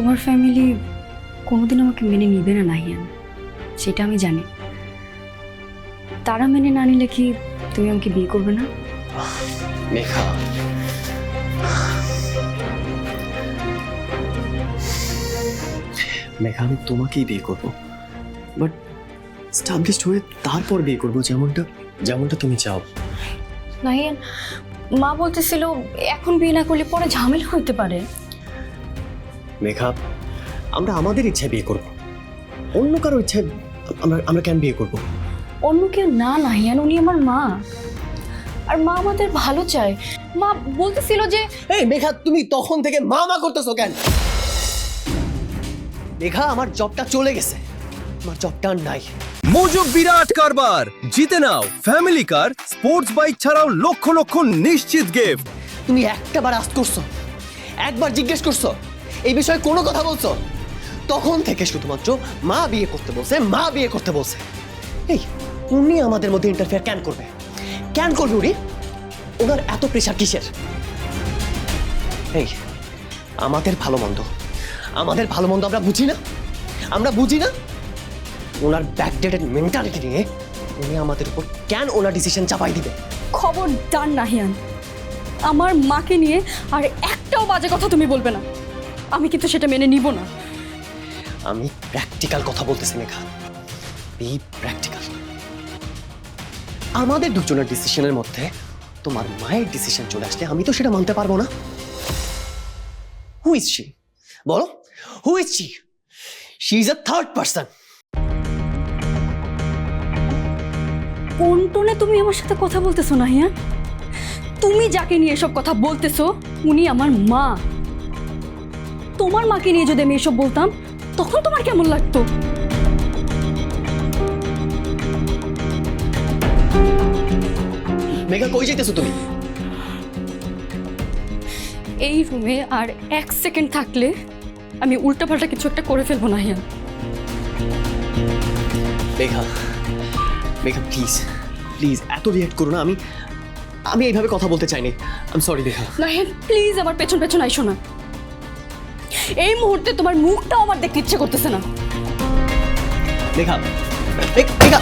তোমার ফ্যামিলি কোনোদিন আমাকে মেনে নিবে না নাহিয়ান, সেটা আমি জানি। তারা মেনে না নিলে কি তুমি আমাকে বিয়ে করবে না? মেঘা, মেঘা আমি তোমাকেই বিয়ে করব, বাট এস্টাবলিশড হয়ে তারপর বিয়ে করব, যেমনটা তুমি চাও। নাহিয়ান, মা বলতেছিল এখন বিয়ে না করলে পরে ঝামেলা হতে পারে। মেঘা, আমরা আমাদের ইচ্ছায় বিয়ে করব, অন্য কারো ইচ্ছায় আমরা কেন বিয়ে করব? অন্য কেউ না নাহিয়ান, উনি আমার মা, আর মা আমাদের ভালো চায়। মা বলতেছিল যে এই মেঘা, তুমি তখন থেকে মা মা করতেছো কেন? মেঘা, আমার জবটা চলে গেছে, আমার জবটা আর নাই। মোজো বিরাট কারবার জিতে নাও ফ্যামিলি কার, স্পোর্টস বাইক ছাড়াও লক্ষ লক্ষ নিশ্চিত গিফট। তুমি একটাবার আস্ক করছো, একবার জিজ্ঞেস করছো এই বিষয়ে কোনো কথা বলছো? তখন থেকে শুধুমাত্র মা বিয়ে করতে বলছে, মা বিয়ে করতে বলছে। এই উনি আমাদের মধ্যে ইন্টারফেয়ার কেন করবে? কেন করবে উনি? ওনার এত প্রেশার কিসের? এই আমাদের ভালো মন্দ আমরা বুঝি না? আমরা বুঝি না? ওনার ব্যাকডেটেড মেন্টালিটি নিয়ে উনি আমাদের উপর কেন ওনার ডিসিশন চাপাই দিবে? খবরদার নাহিয়ান, আমার মাকে নিয়ে আর একটাও বাজে কথা তুমি বলবে না, আমি কিন্তু সেটা মেনে নিব না। আমি প্র্যাকটিক্যাল কথা বলতেছি মেঘা, বি প্র্যাকটিক্যাল। আমাদের দুজনের ডিসিশনের মধ্যে তোমার মায়ের ডিসিশন চলে আসলে আমি তো সেটা মানতে পারবো না। Who is she? বলো, who is she? She is a third person. কোন টোনে তুমি আমার সাথে কথা বলতেছো নাহিয়ান? তুমি যাকে নিয়ে এসব কথা বলতেছো উনি আমার মা। তোমার মাকে নিয়ে যদি আমি এসব বলতাম তখন তোমার কেমন লাগতো? মেঘা, কই যাইতেছো তুমি? এই রুমে আর এক সেকেন্ড থাকলে আমি উল্টাপাল্টা কিছু একটা করে ফেলবো নাহিয়ান। মেঘা, মেঘা প্লিজ প্লিজ এত রিঅ্যাক্ট করো না। আমি এইভাবে কথা বলতে চাইনি। I am sorry Megha. Nahiyan please আমার পেছন পেছন আইসো না। এই মুহূর্তে তোমার মুখটাও আমার দেখতে ইচ্ছে করতেছে না। মেঘা, মেঘা